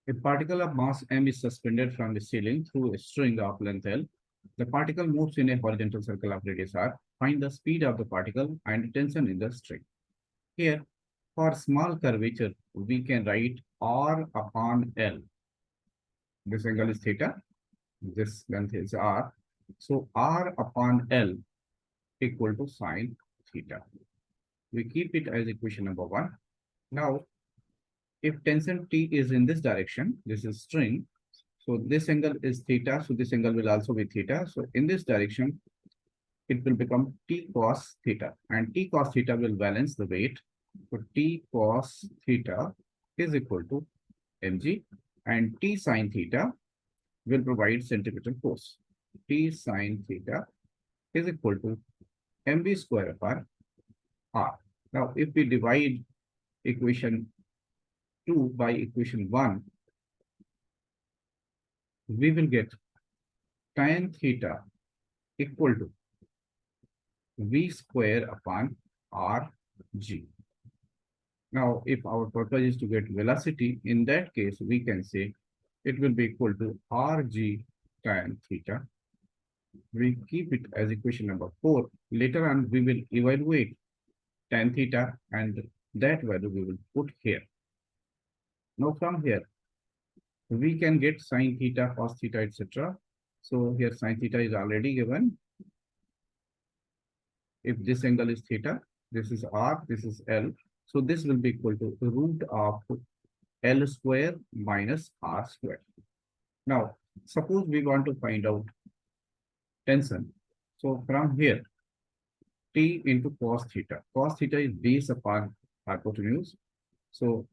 A particle of mass m is suspended from the ceiling through a string of length L. The particle moves in a horizontal circle of radius r. Find the speed of the particle and tension in the string. Here, for small curvature, we can write r upon L. This angle is theta. This length is r. So r upon L equal to sine theta. We keep it as equation number 1. Now, if tension T is in this direction, this is string. So this angle is theta. So this angle will also be theta. So in this direction, it will become T cos theta. And T cos theta will balance the weight. So T cos theta is equal to mg. And T sine theta will provide centripetal force. T sine theta is equal to mv square upon r. Now, if we divide equation 2 by equation 1, we will get tan theta equal to v square upon rg. Now, if our purpose is to get velocity, in that case, we can say it will be equal to rg tan theta. We keep it as equation number 4. Later on, we will evaluate tan theta and that value we will put here. Now from here, we can get sine theta, cos theta, etc. So here sine theta is already given. If this angle is theta, this is r, this is L. So this will be equal to root of L square minus r square. Now, suppose we want to find out tension. So from here, T into cos theta. Cos theta is base upon hypotenuse. So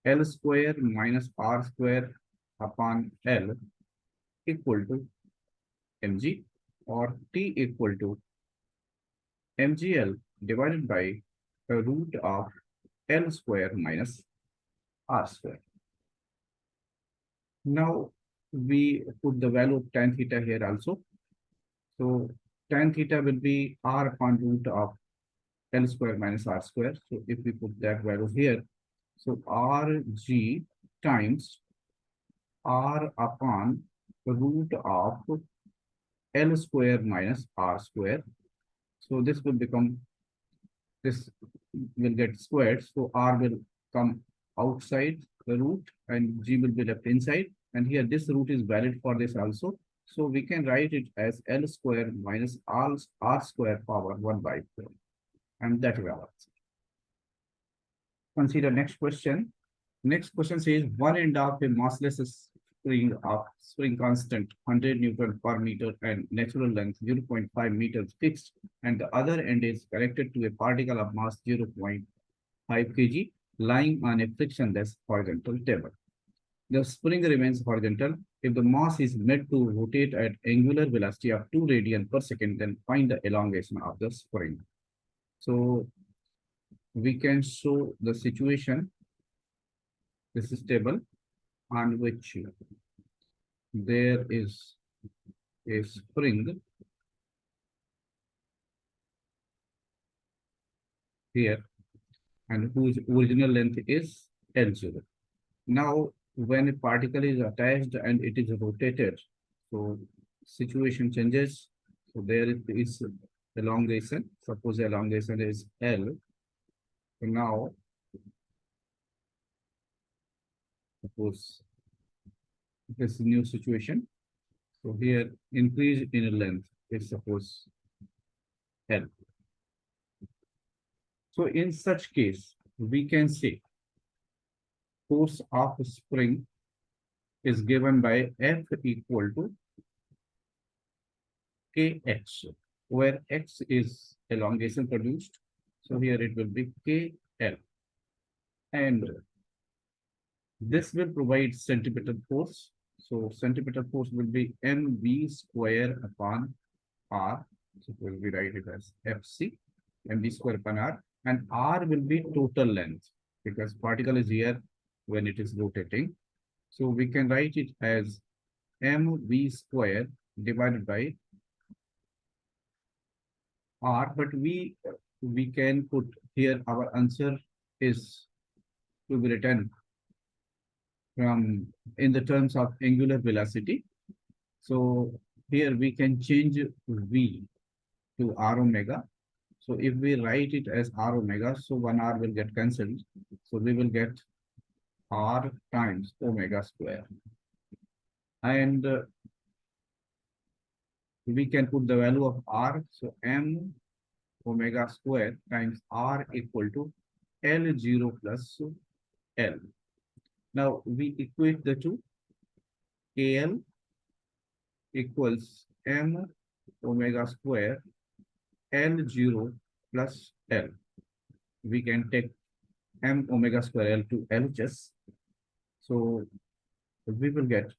L square minus r square upon L equal to mg, or T equal to mgl divided by the root of L square minus r square. Now we put the value of tan theta here also. So tan theta will be r upon root of L square minus r square. So if we put that value here, so rg times r upon root of L square minus r square. So this will become, this will get squared. So r will come outside the root and g will be left inside. And here this root is valid for this also. So we can write it as L square minus r square power 1 by 4. And that will answer. Consider next question. Next question says one end of a massless spring constant 100 Newton per meter and natural length 0.5 meters fixed, and the other end is connected to a particle of mass 0.5 kg lying on a frictionless horizontal table. The spring remains horizontal. If the mass is made to rotate at angular velocity of 2 radian per second, then find the elongation of the spring. So we can show the situation. This is table on which there is a spring here and whose original length is L0. Now, when a particle is attached and it is rotated, so situation changes. So there is elongation. Suppose the elongation is L. So now, suppose this is new situation. So here increase in length is suppose L. So in such case, we can say force of spring is given by F equal to Kx, where x is elongation produced. So here it will be KL. And this will provide centripetal force. So centripetal force will be mv square upon r. Suppose we write it as Fc, mv square upon r. And r will be total length because particle is here when it is rotating. So we can write it as mv square divided by r, but we can put here our answer is to be written from in the terms of angular velocity. So here we can change V to R omega. So if we write it as R omega, so one R will get cancelled. So we will get R times omega square. And we can put the value of R. So M omega square times R equal to L0 plus L. Now we equate the two. KL equals M omega square L0 plus L. We can take M omega square L to LHS. So we will get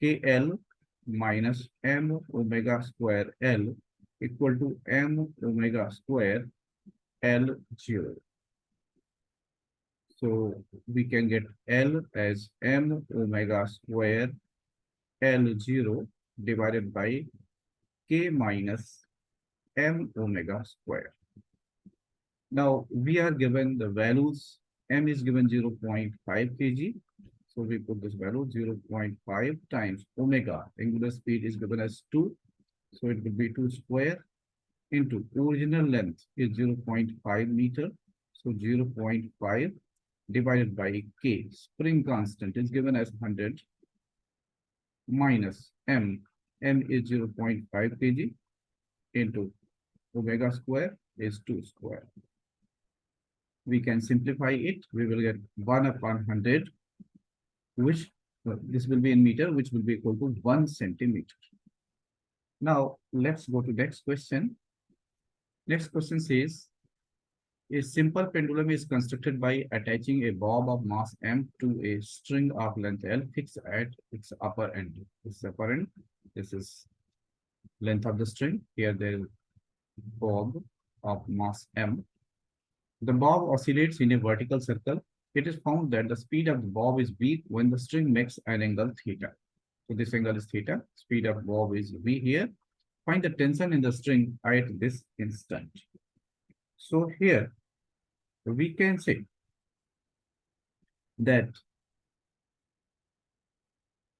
KL minus M omega square L equal to M omega square L0. So we can get L as M omega square L0 divided by K minus M omega square. Now we are given the values. M is given 0.5 kg. So we put this value 0.5 times omega. Angular speed is given as 2. So it will be 2 square into original length is 0.5 meter. So 0.5 divided by K. Spring constant is given as 100 minus M. M is 0.5 kg into omega square is 2 square. We can simplify it. We will get 1 upon 100, which this will be in meter, which will be equal to 1 centimeter. Now let's go to next question. Next question says, a simple pendulum is constructed by attaching a bob of mass M to a string of length L fixed at its upper end. This is upper end. This is length of the string. Here there is bob of mass M. The bob oscillates in a vertical circle. It is found that the speed of the bob is V when the string makes an angle theta. So this angle is theta. Speed of bob is V here. Find the tension in the string at this instant. So here we can say that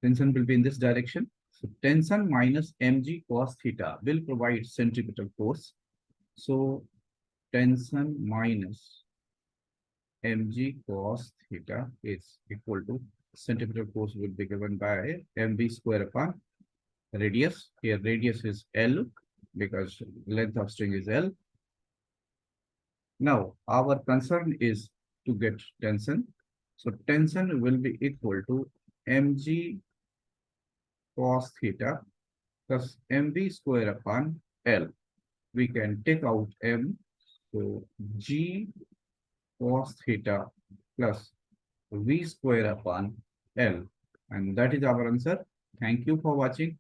tension will be in this direction. So tension minus mg cos theta will provide centripetal force. So tension minus mg cos theta is equal to centripetal force will be given by mv square upon radius. Here radius is L because length of string is L. Now our concern is to get tension. So tension will be equal to mg cos theta plus mv square upon L. We can take out m. So g cos theta plus v square upon L. And that is our answer. Thank you for watching.